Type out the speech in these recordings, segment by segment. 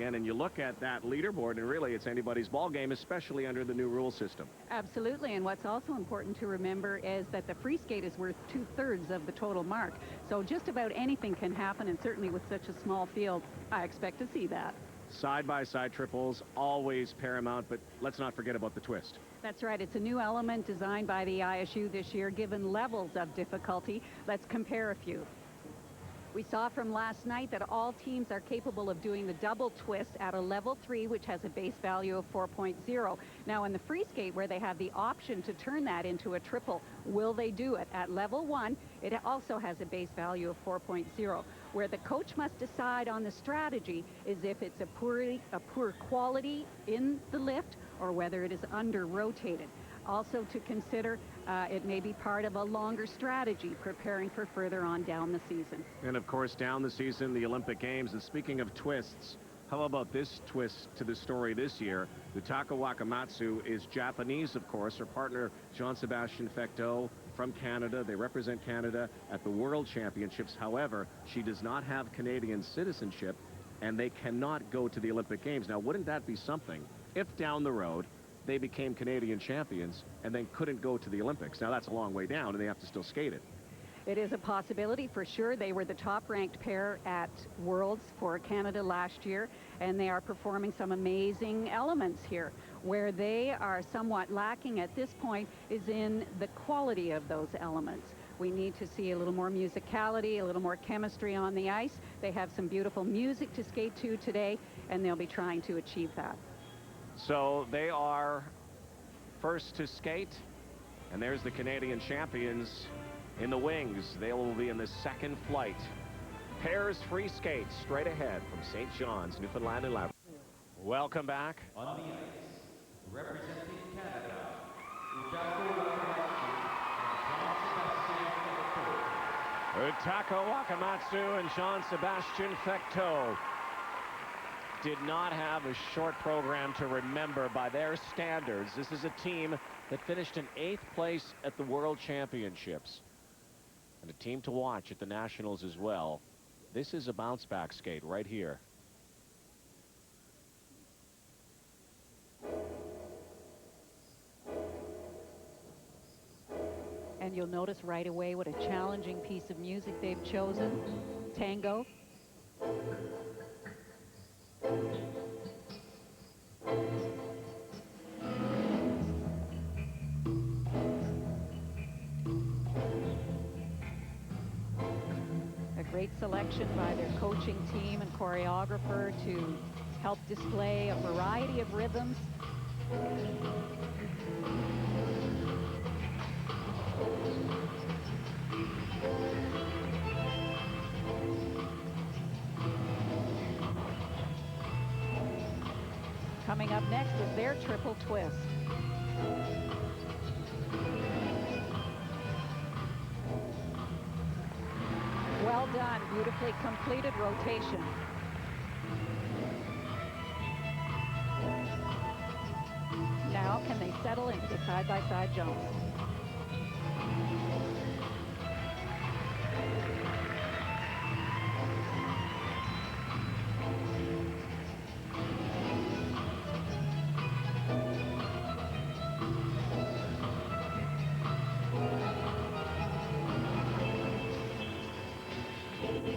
And you look at that leaderboard, and really it's anybody's ball game, especially under the new rule system. Absolutely, and what's also important to remember is that the free skate is worth 2/3 of the total mark. So just about anything can happen, and certainly with such a small field, I expect to see that. Side-by-side triples, always paramount, but let's not forget about the twist. That's right. It's a new element designed by the ISU this year, given levels of difficulty. Let's compare a few. We saw from last night that all teams are capable of doing the double twist at a level 3, which has a base value of 4.0. Now, in the free skate, where they have the option to turn that into a triple, will they do it? At level 1, it also has a base value of 4.0. Where the coach must decide on the strategy is if it's a poor quality in the lift or whether it is under-rotated. Also to consider, it may be part of a longer strategy preparing for further on down the season. And of course, down the season, the Olympic Games. And speaking of twists, how about this twist to the story this year? Utaka Wakamatsu is Japanese, of course. Her partner, Jean-Sébastien Fecteau, from Canada. They represent Canada at the World Championships. However, she does not have Canadian citizenship, and they cannot go to the Olympic Games. Now, wouldn't that be something if down the road they became Canadian champions and then couldn't go to the Olympics? Now, that's a long way down, and they have to still skate it. It is a possibility for sure. They were the top-ranked pair at Worlds for Canada last year, and they are performing some amazing elements here. Where they are somewhat lacking at this point is in the quality of those elements. We need to see a little more musicality, a little more chemistry on the ice. They have some beautiful music to skate to today, and they'll be trying to achieve that. So they are first to skate, and there's the Canadian champions in the wings. They will be in the second flight. Pairs free skate straight ahead from St. John's, Newfoundland and Labrador. Welcome back. On the ice, representing Canada, Utaka Wakamatsu and Jean-Sébastien Fecteau did not have a short program to remember by their standards. This is a team that finished in 8th place at the World Championships, and a team to watch at the Nationals as well. This is a bounce-back skate right here. And you'll notice right away what a challenging piece of music they've chosen. Tango. A great selection by their coaching team and choreographer to help display a variety of rhythms. Coming up next is their triple twist. Well done, beautifully completed rotation. Now can they settle into the side-by-side jumps?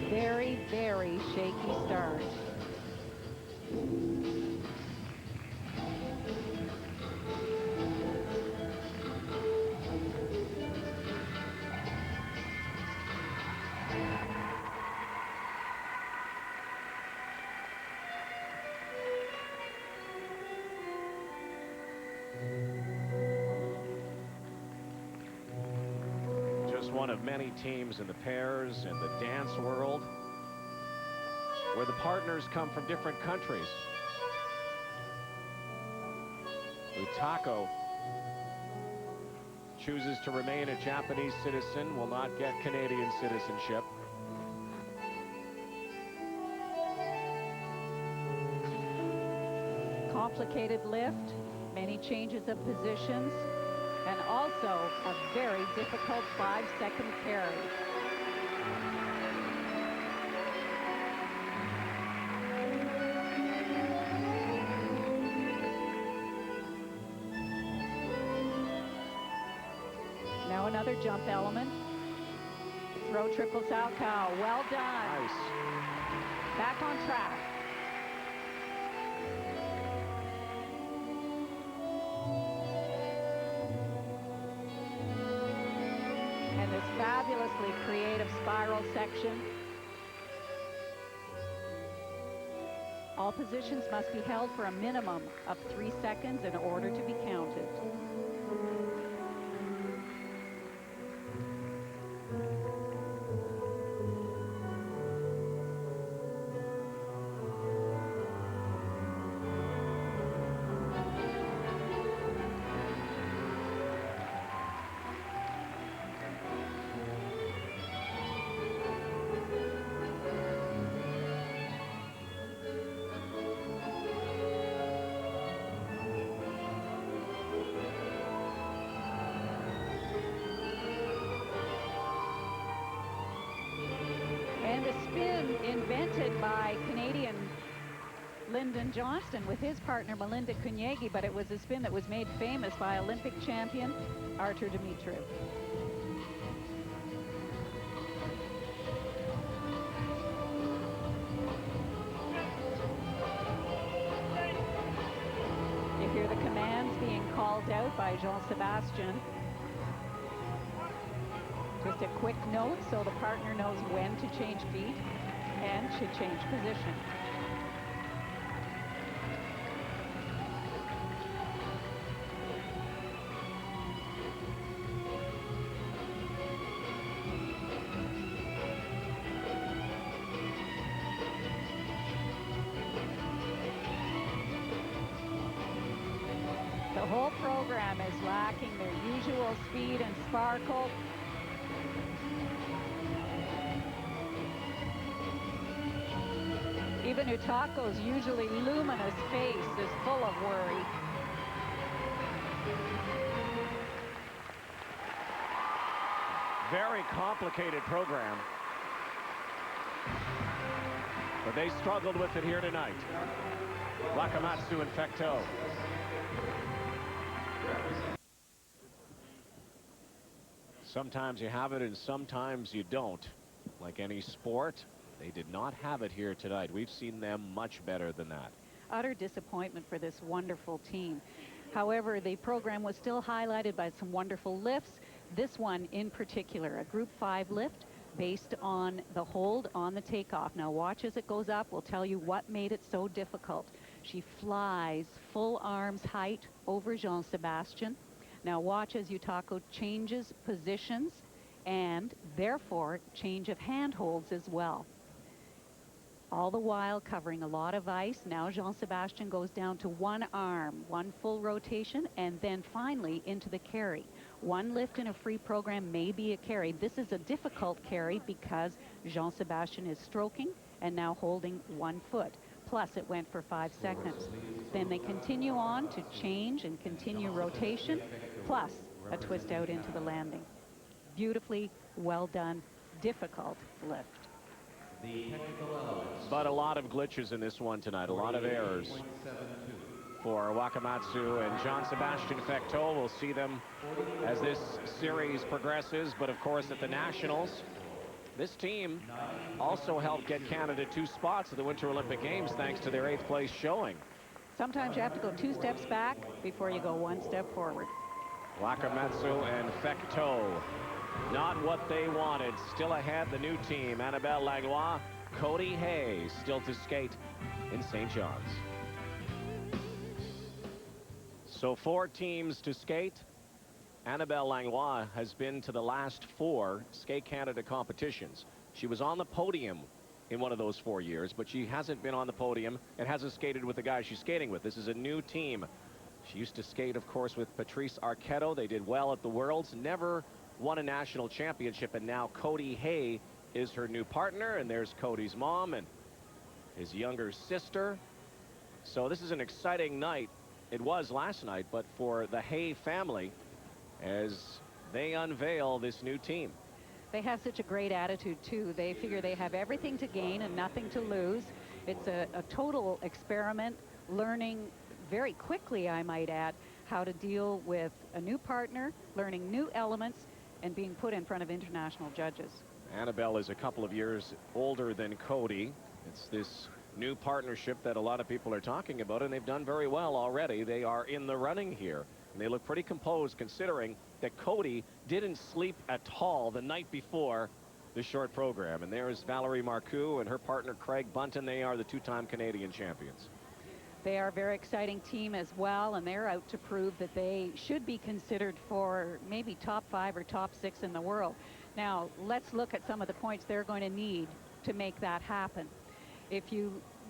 Very, very shaky start. Just one of many teams in the pairs and the dance world where the partners come from different countries. Utaka chooses to remain a Japanese citizen, will not get Canadian citizenship. Complicated lift, many changes of positions, and also a very difficult 5-second carry. another jump element. Throw triple Salchow. Well done. Nice. Back on track. And this fabulously creative spiral section. All positions must be held for a minimum of 3 seconds in order to be counted. And a spin invented by Canadian Lyndon Johnston with his partner Melinda Kunyegi, but it was a spin that was made famous by Olympic champion Artur Dimitrov. You hear the commands being called out by Jean-Sébastien. Just a quick note so the partner knows when to change feet and should change position. The whole program is lacking their usual speed and sparkle. Even Utako's usually luminous face is full of worry. Very complicated program. But they struggled with it here tonight. Wakamatsu and Fecteau. Sometimes you have it and sometimes you don't. Like any sport, they did not have it here tonight. We've seen them much better than that. Utter disappointment for this wonderful team. However, the program was still highlighted by some wonderful lifts. This one in particular, a Group 5 lift based on the hold on the takeoff. Now watch as it goes up. We'll tell you what made it so difficult. She flies full arms height over Jean-Sébastien. Now watch as Utako changes positions and therefore change of handholds as well. All the while covering a lot of ice. Now Jean-Sébastien goes down to one arm, one full rotation, and then finally into the carry. One lift in a free program may be a carry. This is a difficult carry because Jean-Sébastien is stroking and now holding 1 foot. Plus it went for 5 seconds. Then they continue on to change and continue rotation, plus a twist out into the landing. Beautifully well done, difficult lift. But a lot of glitches in this one tonight, a lot of errors for Wakamatsu and Jean-Sébastien Fecteau. We'll see them as this series progresses, but of course at the Nationals, this team also helped get Canada 2 spots at the Winter Olympic Games thanks to their 8th place showing. Sometimes you have to go 2 steps back before you go 1 step forward. Wakamatsu and Fecteau, not what they wanted. Still ahead, the new team, Annabelle Langlois, Cody Hay, still to skate in St. John's. So 4 teams to skate. Annabelle Langlois has been to the last 4 Skate Canada competitions. She was on the podium in one of those 4 years, but she hasn't been on the podium and hasn't skated with the guys she's skating with. This is a new team. She used to skate, of course, with Patrice Arquette. They did well at the Worlds, never won a national championship, and now Cody Hay is her new partner, and there's Cody's mom and his younger sister. So this is an exciting night. It was last night, but for the Hay family, as they unveil this new team. They have such a great attitude too. They figure they have everything to gain and nothing to lose. It's a total experiment, learning very quickly, I might add, how to deal with a new partner, learning new elements, and being put in front of international judges. Annabelle is a couple of years older than Cody. It's this new partnership that a lot of people are talking about, and they've done very well already. They are in the running here, and they look pretty composed considering that Cody didn't sleep at all the night before the short program. And there's Valerie Marcoux and her partner Craig Bunton. They are the two-time Canadian champions. They are a very exciting team as well, and they're out to prove that they should be considered for maybe top 5 or top 6 in the world. Now, let's look at some of the points they're going to need to make that happen.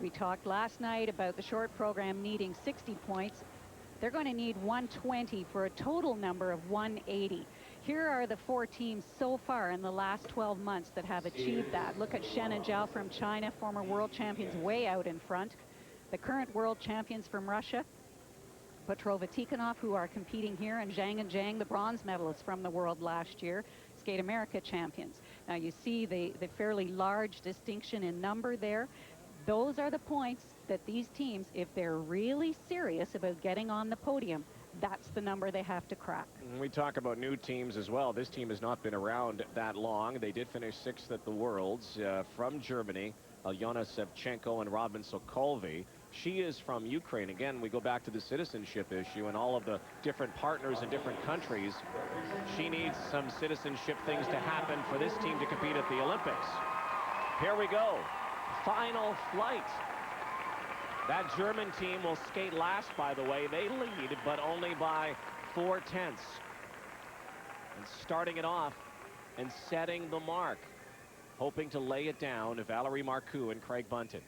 We talked last night about the short program needing 60 points. They're going to need 120 for a total number of 180. Here are the 4 teams so far in the last 12 months that have achieved that. Look at Shen and Zhao from China, former world champions, way out in front. The current world champions from Russia, Petrova Tikhonov, who are competing here, and Zhang and Zhang, the bronze medalists from the world last year, Skate America champions. Now you see the fairly large distinction in number there. Those are the points that these teams, if they're really serious about getting on the podium, that's the number they have to crack. We talk about new teams as well. This team has not been around that long. They did finish 6th at the Worlds. From Germany, Alyona Sevchenko and Robin Sokolvy. She is from Ukraine. Again, we go back to the citizenship issue and all of the different partners in different countries. She needs some citizenship things to happen for this team to compete at the Olympics. Here we go. Final flight. That German team will skate last, by the way. They lead, but only by 4/10. And starting it off and setting the mark, hoping to lay it down to Valerie Marcoux and Craig Bunton.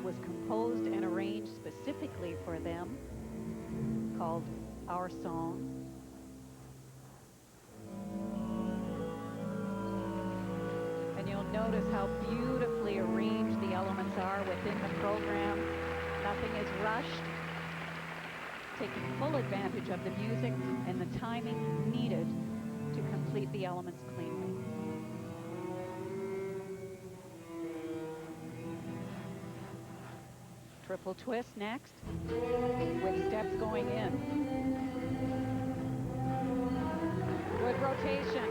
Was composed and arranged specifically for them, called Our Song. And you'll notice how beautifully arranged the elements are within the program. Nothing is rushed, taking full advantage of the music and the timing needed to complete the elements cleanly. Triple twist next, with steps going in. Good rotation.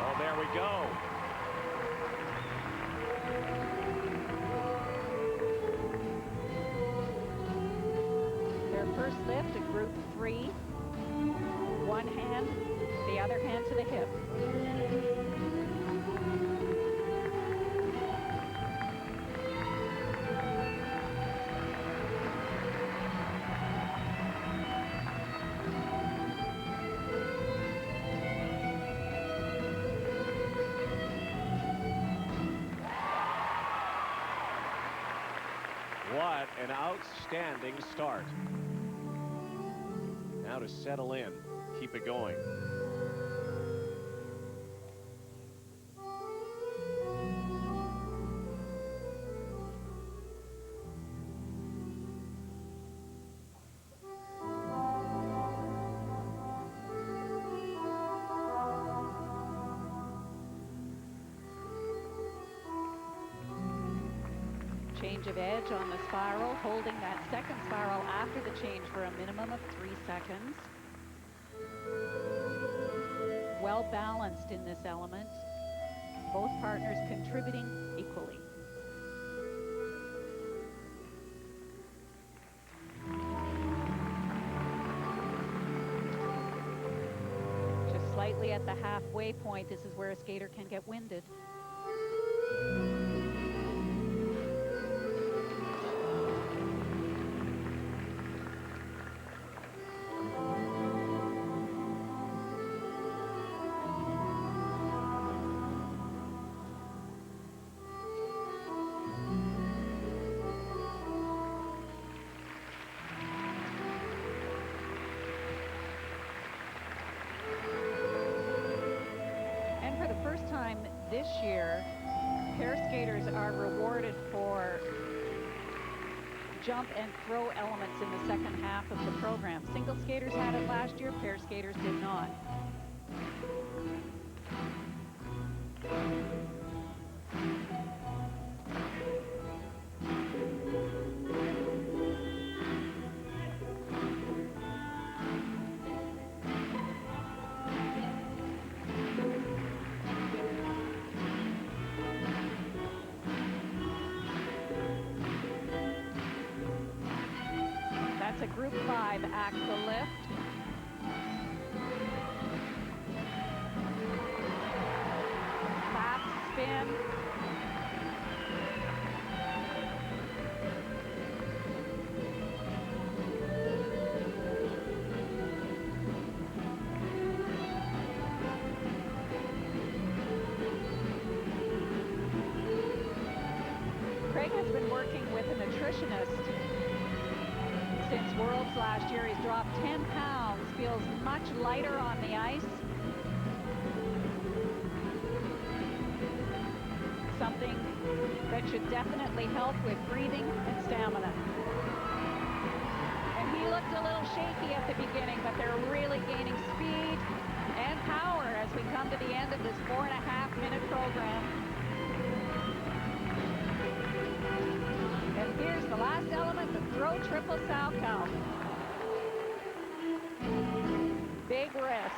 Oh, there we go. First lift to group 3. One hand, the other hand to the hip. What an outstanding start. Now to settle in, keep it going. Change of edge on the spiral, holding that second spiral after the change for a minimum of 3 seconds. Well balanced in this element. Both partners contributing equally. Just slightly at the halfway point, this is where a skater can get winded. this year, pair skaters are rewarded for jump and throw elements in the second half of the program. Single skaters had it last year, pair skaters did not. That's a group 5 axle lift. Lap spin. Craig has been working with a nutritionist since Worlds last year. He's dropped 10 pounds, feels much lighter on the ice. Something that should definitely help with breathing and stamina. And he looked a little shaky at the beginning, but they're really gaining speed and power as we come to the end of this 4.5-minute program. And here's the last element, the throw triple Salchow. Big risk.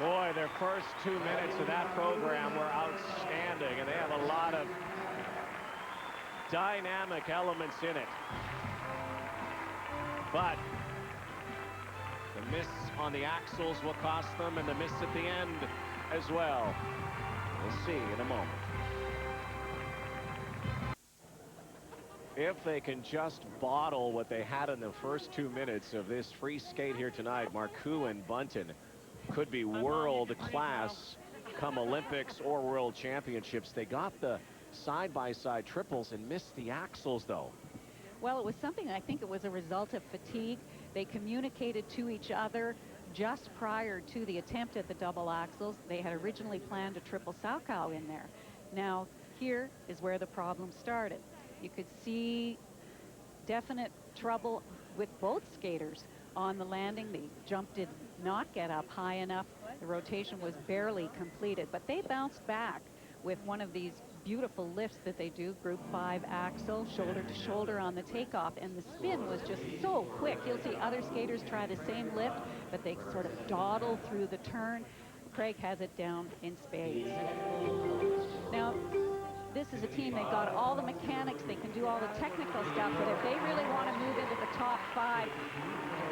Boy, their first 2 minutes of that program were outstanding, and they have a lot of dynamic elements in it. But the miss on the axles will cost them, and the miss at the end as well. We'll see in a moment. If they can just bottle what they had in the first 2 minutes of this free skate here tonight, Marcoux and Bunton could be world class come Olympics or World Championships. They got the side-by-side triples and missed the axles, though. Well, it was something, I think it was a result of fatigue. They communicated to each other just prior to the attempt at the double axles. They had originally planned a triple Salchow in there. Now, here is where the problem started. You could see definite trouble with both skaters on the landing. The jump did not get up high enough. The rotation was barely completed, but they bounced back with one of these beautiful lifts that they do, group 5 axle, shoulder to shoulder on the takeoff, and the spin was just so quick. You'll see other skaters try the same lift, but they sort of dawdle through the turn. Craig has it down in spades. Now, this is a team, they've got all the mechanics, they can do all the technical stuff, but if they really want to move into the top 5,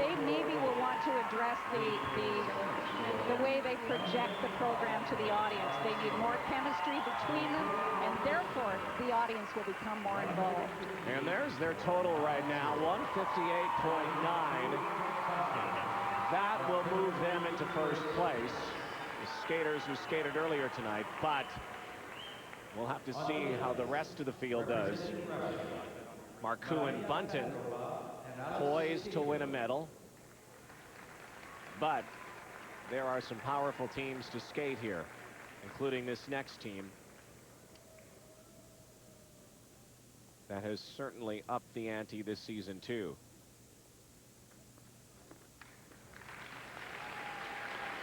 they maybe will want to address the way they project the program to the audience. They need more chemistry between them, and therefore the audience will become more involved. And there's their total right now, 158.9. That will move them into first place. The skaters who skated earlier tonight, but we'll have to see how the rest of the field does. Marcoux and Bunton poised to win a medal, but there are some powerful teams to skate here, including this next team that has certainly upped the ante this season too.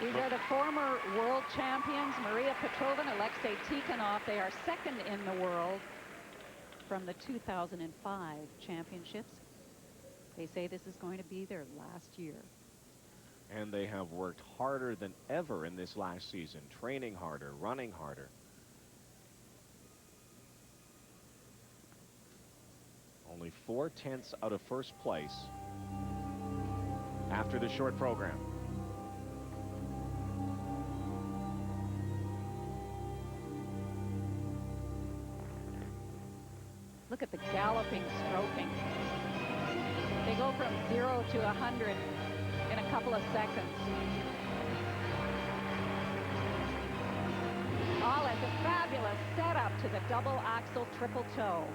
These are the former world champions, Maria Petrova and Alexei Tikhonov. They are second in the world from the 2005 championships. They say this is going to be their last year. And they have worked harder than ever in this last season, training harder, running harder. Only 4/10 out of first place after the short program. Look at the galloping stroking. They go from 0 to 100 in a couple of seconds. All as a fabulous setup to the double axle triple toe.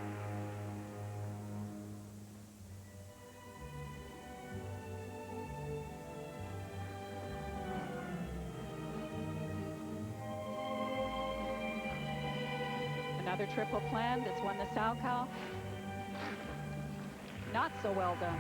another triple planned. It's won the Salchow. Not so well done.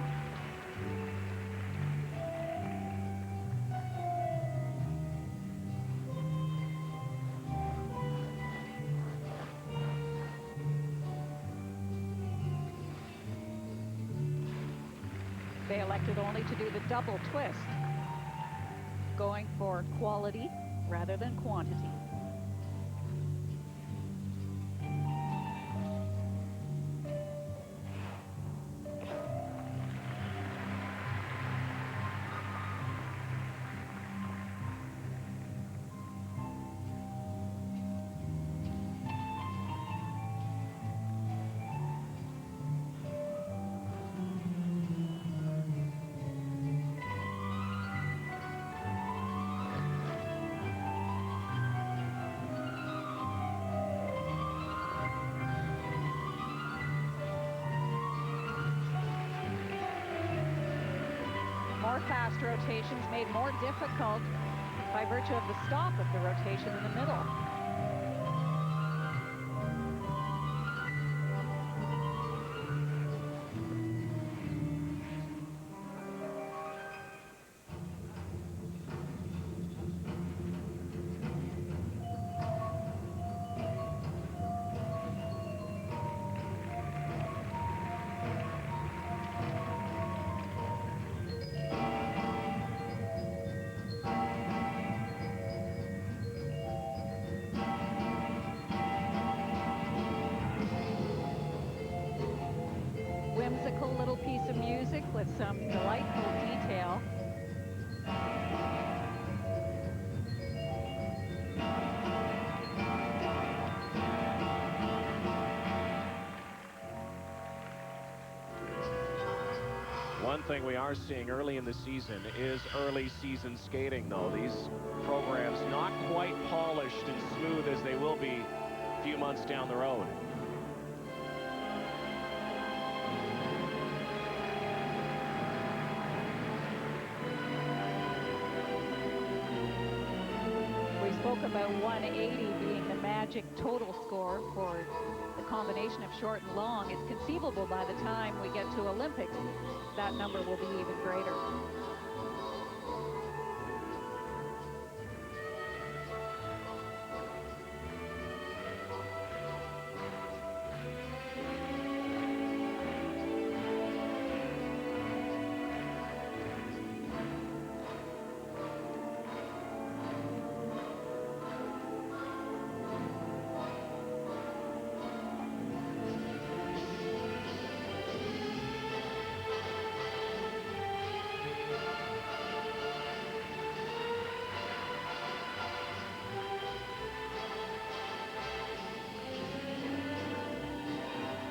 They elected only to do the double twist, going for quality rather than quantity. More fast rotations made more difficult by virtue of the stop of the rotation in the middle. Whimsical little piece of music with some delightful detail. One thing we are seeing early in the season is early season skating, though. These programs not quite polished and smooth as they will be a few months down the road. We spoke about 180 being the magic total score for the combination of short and long. It's conceivable by the time we get to Olympics, that number will be even greater.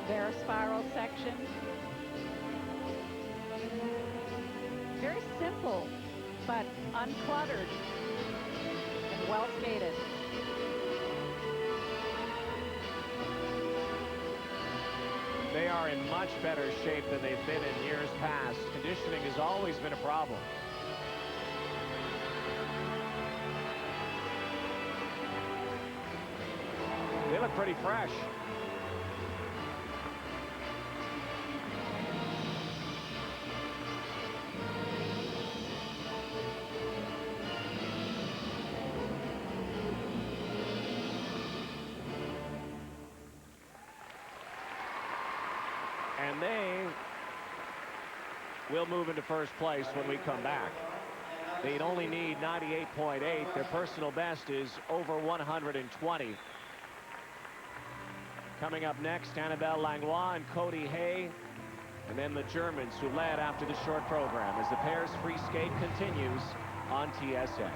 Their spiral section. Very simple, but uncluttered and well skated. They are in much better shape than they've been in years past. Conditioning has always been a problem. They look pretty fresh. And they will move into first place when we come back. They'd only need 98.8. Their personal best is over 120. Coming up next, Annabelle Langlois and Cody Hay, and then the Germans who led after the short program as the pairs free skate continues on TSN.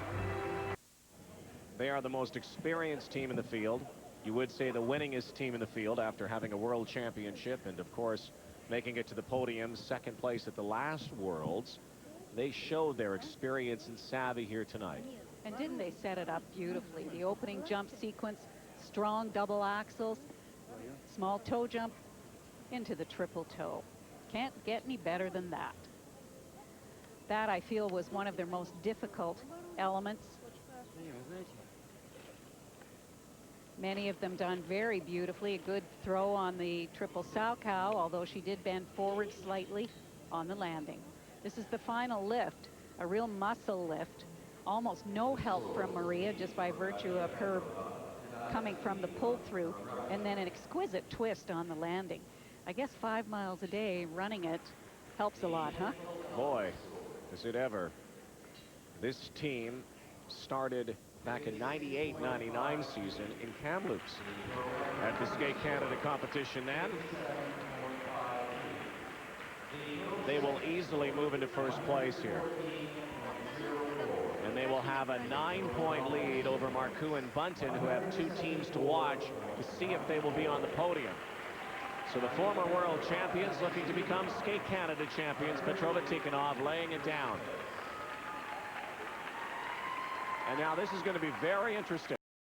They are the most experienced team in the field. You would say the winningest team in the field after having a world championship and, of course, making it to the podium, second place at the last Worlds. They showed their experience and savvy here tonight. And didn't they set it up beautifully? The opening jump sequence, strong double axles, small toe jump into the triple toe. Can't get any better than that. That, I feel, was one of their most difficult elements. Many of them done very beautifully. A good throw on the triple sow cow, although she did bend forward slightly on the landing. This is the final lift, a real muscle lift. Almost no help from Maria, just by virtue of her coming from the pull-through, and then an exquisite twist on the landing. I guess 5 miles a day running it helps a lot, huh? Boy, is it ever. This team started back in 98-99 season in Kamloops at the Skate Canada competition then. They will easily move into first place here. And they will have a 9-point lead over Marcoux and Bunton, who have 2 teams to watch to see if they will be on the podium. So the former world champions looking to become Skate Canada champions. Petrova Tikhonov laying it down. And now this is going to be very interesting.